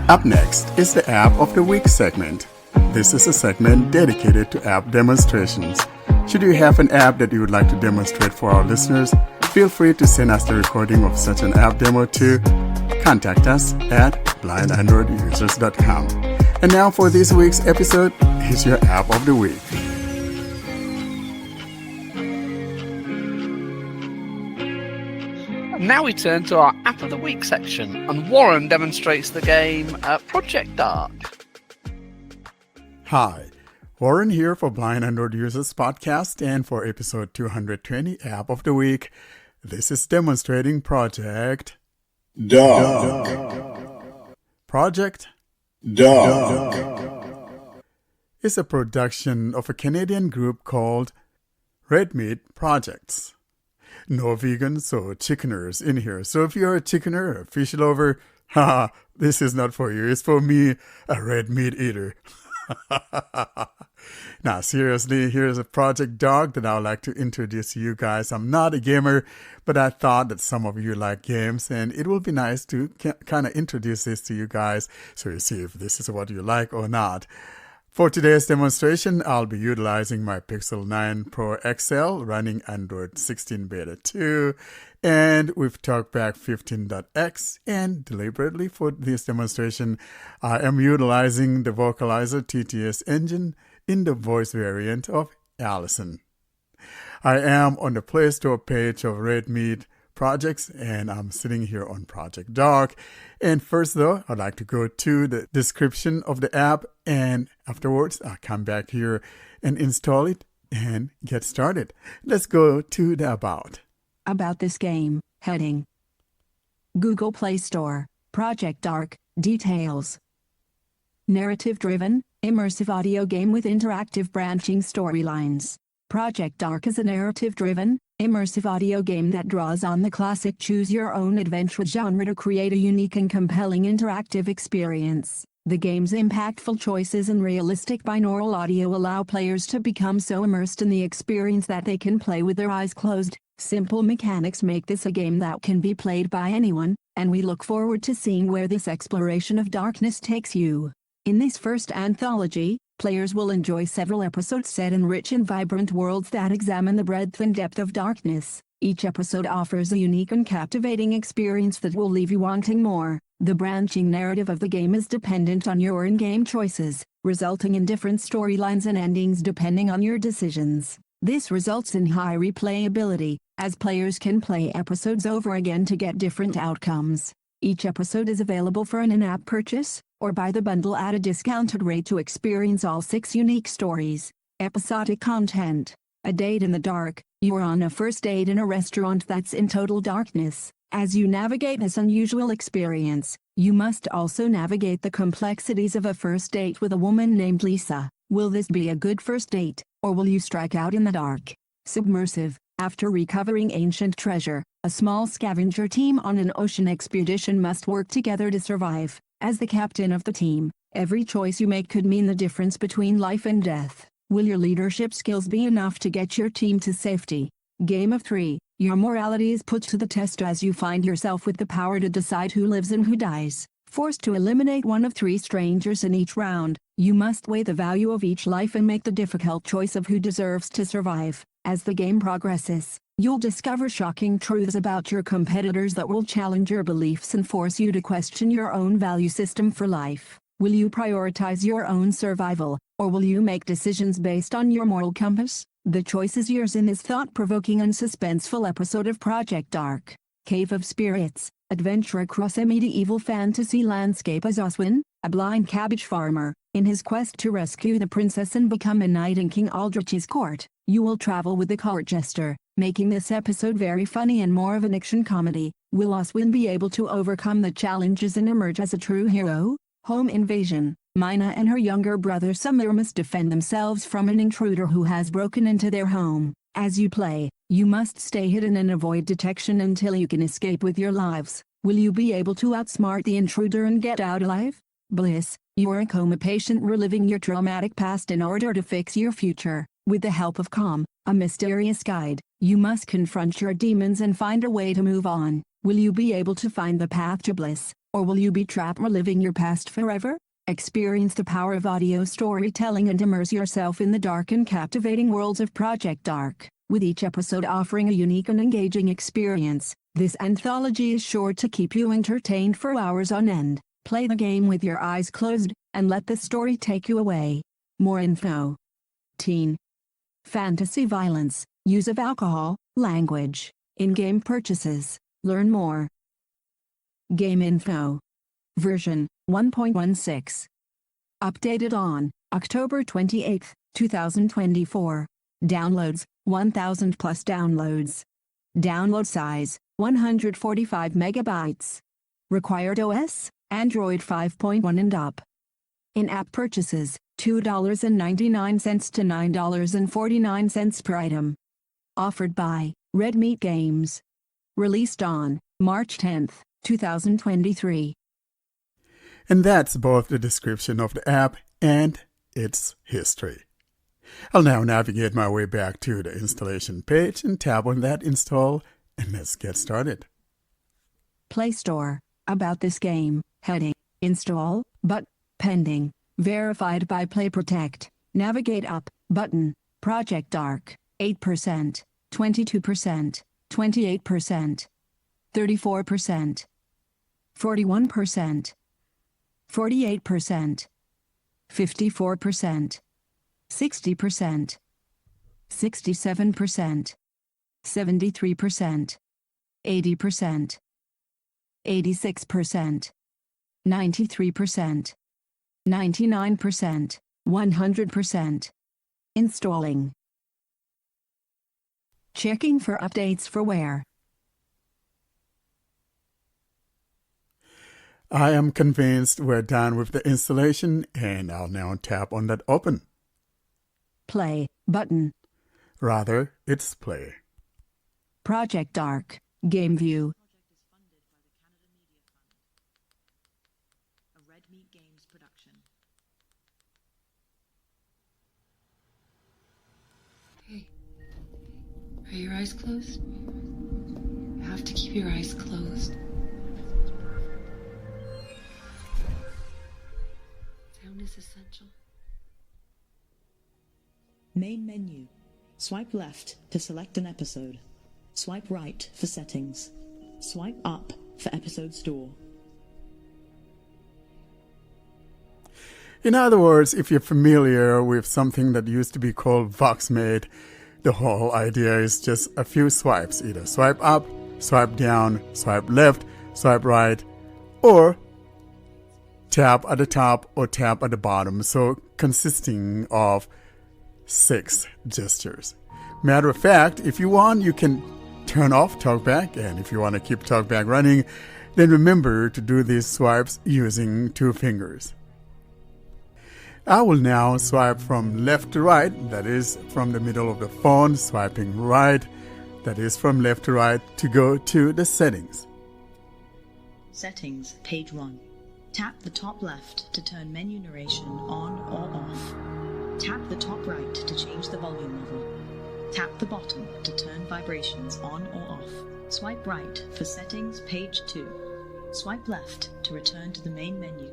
Up next is the App of the Week segment. This is a segment dedicated to app demonstrations. Should you have an app that you would like to demonstrate for our listeners, feel free to send us the recording of such an app demo to contact us at blindandroidusers.com. And now for this week's episode, here's your App of the Week. Now we turn to our App of the Week section, and Warren demonstrates the game Project Dark. Hi, Warren here for Blind Android Users Podcast and for episode 220 App of the Week. This is demonstrating Project Dark. Project Dark is a production of a Canadian group called Red Meat Projects. No vegans or chickeners in here. So if you're a chickener or a fish lover, this is not for you. It's for me, a red meat eater. Now, seriously, here's a Project Dark that I would like to introduce to you guys. I'm not a gamer, but I thought that some of you like games, and it will be nice to kind of introduce this to you guys so you see if this is what you like or not. For today's demonstration, I'll be utilizing my Pixel 9 Pro XL running Android 16 Beta 2 and with TalkBack 15.x, and deliberately for this demonstration, I am utilizing the Vocalizer TTS engine in the voice variant of Allison. I am on the Play Store page of Red Meat Projects, and I'm sitting here on Project Dark. And first though, I'd like to go to the description of the app, and afterwards I'll come back here and install it and get started. Let's go to the About this game, heading. Google Play Store, Project Dark, details. Narrative-driven, immersive audio game with interactive branching storylines. Project Dark is a narrative-driven, immersive audio game that draws on the classic choose-your-own-adventure genre to create a unique and compelling interactive experience. The game's impactful choices and realistic binaural audio allow players to become so immersed in the experience that they can play with their eyes closed. Simple mechanics make this a game that can be played by anyone, and we look forward to seeing where this exploration of darkness takes you. In this first anthology, players will enjoy several episodes set in rich and vibrant worlds that examine the breadth and depth of darkness. Each episode offers a unique and captivating experience that will leave you wanting more. The branching narrative of the game is dependent on your in-game choices, resulting in different storylines and endings depending on your decisions. This results in high replayability, as players can play episodes over again to get different outcomes. Each episode is available for an in-app purchase, or buy the bundle at a discounted rate to experience all 6 unique stories. Episodic content. A date in the dark. You are on a first date in a restaurant that's in total darkness. As you navigate this unusual experience, you must also navigate the complexities of a first date with a woman named Lisa. Will this be a good first date, or will you strike out in the dark? Submersive. After recovering ancient treasure, a small scavenger team on an ocean expedition must work together to survive. As the captain of the team, every choice you make could mean the difference between life and death. Will your leadership skills be enough to get your team to safety? Game of 3. Your morality is put to the test as you find yourself with the power to decide who lives and who dies. Forced to eliminate one of 3 strangers in each round, you must weigh the value of each life and make the difficult choice of who deserves to survive. As the game progresses, you'll discover shocking truths about your competitors that will challenge your beliefs and force you to question your own value system for life. Will you prioritize your own survival, or will you make decisions based on your moral compass? The choice is yours in this thought-provoking and suspenseful episode of Project Dark. Cave of Spirits. Adventure across a medieval fantasy landscape as Oswin, a blind cabbage farmer, in his quest to rescue the princess and become a knight in King Aldrich's court. You will travel with the court jester, making this episode very funny and more of an action comedy. Will Oswin be able to overcome the challenges and emerge as a true hero? Home invasion. Mina and her younger brother Samir must defend themselves from an intruder who has broken into their home. As you play, you must stay hidden and avoid detection until you can escape with your lives. Will you be able to outsmart the intruder and get out alive? Bliss. You are a coma patient reliving your traumatic past in order to fix your future. With the help of Calm, a mysterious guide, you must confront your demons and find a way to move on. Will you be able to find the path to bliss, Or will you be trapped reliving your past forever? Experience the power of audio storytelling and immerse yourself in the dark and captivating worlds of Project Dark. With each episode offering a unique and engaging experience, this anthology is sure to keep you entertained for hours on end. Play the game with your eyes closed, and let the story take you away. More info. Teen. Fantasy violence, use of alcohol, language, in-game purchases. Learn more. Game info. Version 1.16. Updated on October 28, 2024. Downloads 1,000 plus downloads. Download size 145 megabytes. Required OS Android 5.1 and up. In-app purchases $2.99 to $9.49 per item. Offered by Red Meat Games. Released on March 10, 2023. And that's both the description of the app and its history. I'll now navigate my way back to the installation page and tap on that install, and let's get started. Play Store. About this game. Heading. Install. But. Pending. Verified by Play Protect. Navigate up. Button. Project Dark. 8%. 22%. 28%. 34%. 41%. 48%. 54%. 60%. 67%. 73%. 80%. 86%. 93%. 99%. 100%. Installing. Checking for updates for where. I am convinced we're done with the installation, and I'll now tap on that open. Play button. Rather, it's play. Project Dark. Game view. Project is funded by the Canada Media Fund. A Red Meat Games production. Hey, are your eyes closed? You have to keep your eyes closed. Sound is essential. Main menu. Swipe left to select an episode. Swipe right for settings. Swipe up for episode store. In other words, if you're familiar with something that used to be called Voxmate, the whole idea is just a few swipes. Either swipe up, swipe down, swipe left, swipe right, or tap at the top or tap at the bottom. So consisting of 6 gestures. Matter of fact, if you want, you can turn off TalkBack, and if you want to keep TalkBack running, then remember to do these swipes using 2 fingers. I will now swipe from left to right, that is from the middle of the phone, swiping right, that is from left to right, to go to the settings. Settings, page 1. Tap the top left to turn menu narration on or off. Tap the top right to change the volume level. Tap the bottom to turn vibrations on or off. Swipe right for settings, page 2. Swipe left to return to the main menu.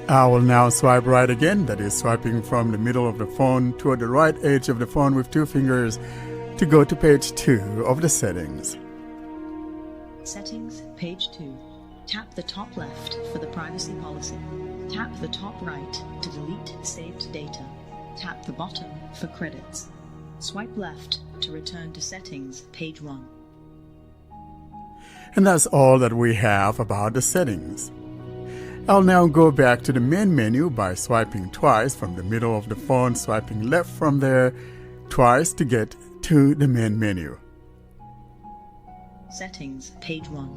I will now swipe right again, that is swiping from the middle of the phone toward the right edge of the phone with 2 fingers to go to page 2 of the settings. Settings, page 2. Tap the top left for the privacy policy. Tap the top right to delete saved data. Tap the bottom for credits. Swipe left to return to settings, page 1. And that's all that we have about the settings. I'll now go back to the main menu by swiping twice from the middle of the phone, swiping left from there twice to get to the main menu. Settings, page 1.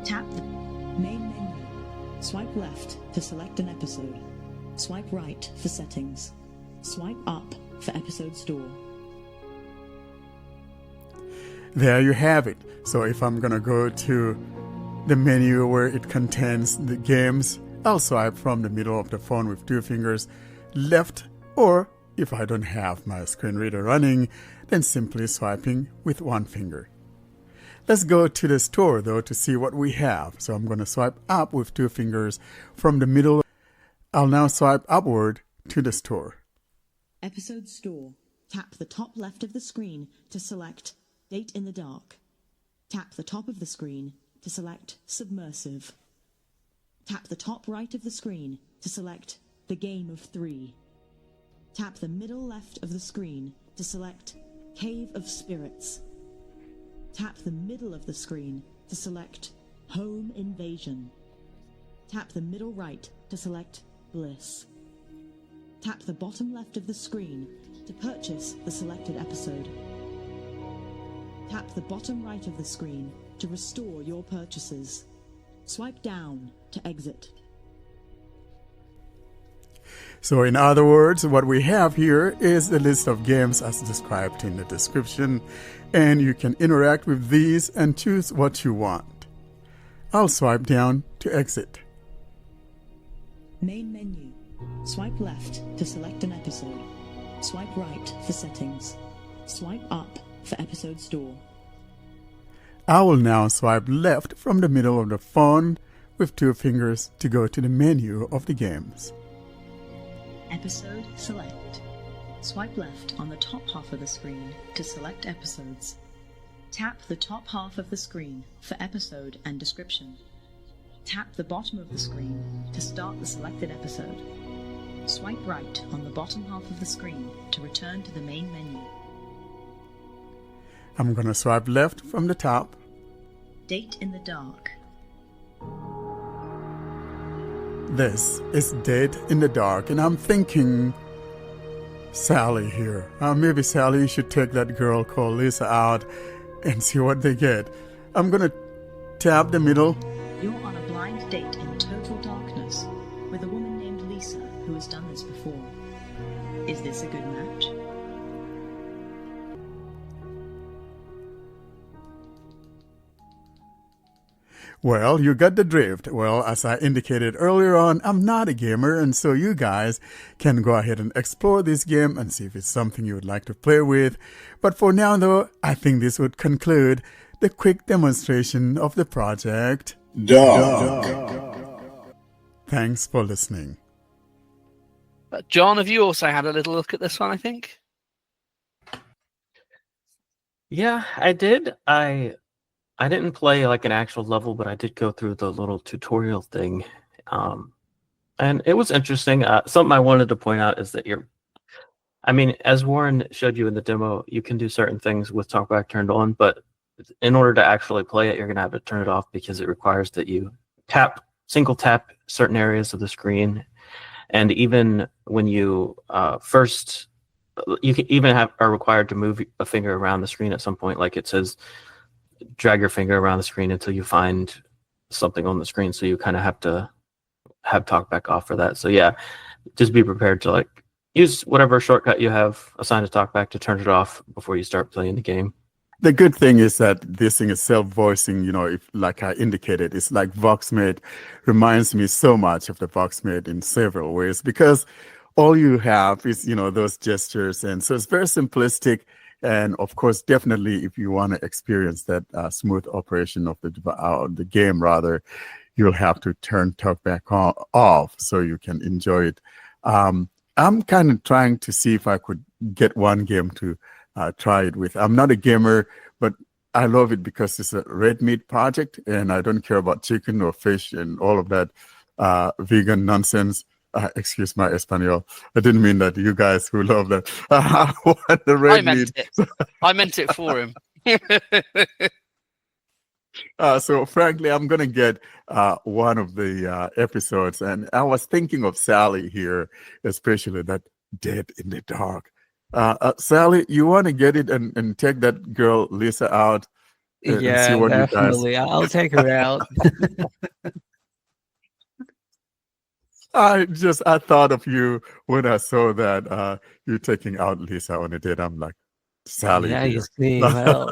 Tap the main menu. Swipe left to select an episode. Swipe right for settings. Swipe up for episode store. There you have it. So if I'm gonna go to the menu where it contains the games, I'll swipe from the middle of the phone with 2 fingers left, or if I don't have my screen reader running, then simply swiping with 1 finger. Let's go to the store, though, to see what we have. So I'm going to swipe up with 2 fingers from the middle. I'll now swipe upward to the store. Episode Store. Tap the top left of the screen to select Date in the Dark. Tap the top of the screen to select Submersive. Tap the top right of the screen to select The Game of 3. Tap the middle left of the screen to select Cave of Spirits. Tap the middle of the screen to select Home Invasion. Tap the middle right to select Bliss. Tap the bottom left of the screen to purchase the selected episode. Tap the bottom right of the screen to restore your purchases. Swipe down to exit. So in other words, what we have here is the list of games as described in the description, and you can interact with these and choose what you want. I'll swipe down to exit. Main menu. Swipe left to select an episode. Swipe right for settings. Swipe up for episode store. I will now swipe left from the middle of the phone with 2 fingers to go to the menu of the games. Episode Select. Swipe left on the top half of the screen to select episodes. Tap the top half of the screen for episode and description. Tap the bottom of the screen to start the selected episode. Swipe right on the bottom half of the screen to return to the main menu. I'm going to swipe left from the top. Date in the Dark. This is Date in the Dark, and I'm thinking Sally here. Maybe Sally should take that girl called Lisa out and see what they get. I'm going to tap the middle. You're on a blind date in total darkness with a woman named Lisa who has done this before. Is this a good match? Well, you got the drift. Well, as I indicated earlier on, I'm not a gamer, and so you guys can go ahead and explore this game and see if it's something you would like to play with. But for now, though, I think this would conclude the quick demonstration of the project Dark. Thanks for listening. John, have you also had a little look at this one, I think? Yeah, I did. I didn't play like an actual level, but I did go through the little tutorial thing. And it was interesting. Something I wanted to point out is that as Warren showed you in the demo, you can do certain things with TalkBack turned on, but in order to actually play it, you're going to have to turn it off because it requires that you single tap certain areas of the screen. And even when you you can even are required to move a finger around the screen at some point, like it says, drag your finger around the screen until you find something on the screen. So you kind of have to have TalkBack off for that. So yeah, just be prepared to use whatever shortcut you have assigned to TalkBack to turn it off before you start playing the game. The good thing is that this thing is self-voicing, if, like I indicated, it's like Voxmate. Reminds me so much of the Voxmate in several ways because all you have is, those gestures. And so it's very simplistic. And of course, definitely, if you want to experience that smooth operation of the game, you'll have to turn TalkBack off so you can enjoy it. I'm kind of trying to see if I could get one game to try it with. I'm not a gamer, but I love it because it's a red meat project, and I don't care about chicken or fish and all of that vegan nonsense. Excuse my Espanol. I didn't mean that. You guys who love that. What the red meat. I meant it for him. So frankly, I'm going to get one of the episodes. And I was thinking of Sally here, especially that Dead in the Dark. Sally, you want to get it and take that girl, Lisa, out? And see what definitely. I'll take her out. I thought of you when I saw that you taking out Lisa on a date. I'm like, Sally. Yeah, here. you see. Well.